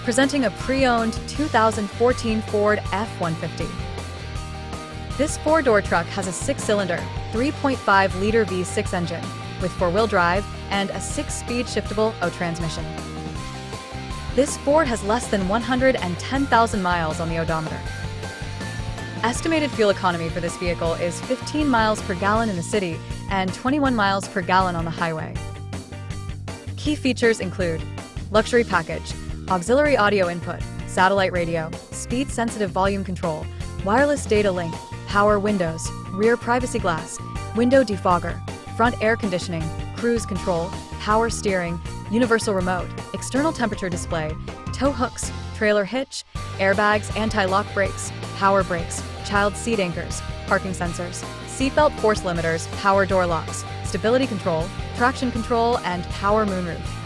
presenting a pre-owned 2014 Ford F-150. This four-door truck has a six-cylinder, 3.5-liter V6 engine with four-wheel drive and a six-speed shiftable O transmission. This Ford has less than 110,000 miles on the odometer. Estimated fuel economy for this vehicle is 15 miles per gallon in the city and 21 miles per gallon on the highway. Key features include luxury package, auxiliary audio input, satellite radio, speed-sensitive volume control, wireless data link, power windows, rear privacy glass, window defogger, front air conditioning, cruise control, power steering, universal remote, external temperature display, tow hooks, trailer hitch, airbags, anti-lock brakes, power brakes, child seat anchors, parking sensors, seatbelt force limiters, power door locks, stability control, traction control, and power moonroof.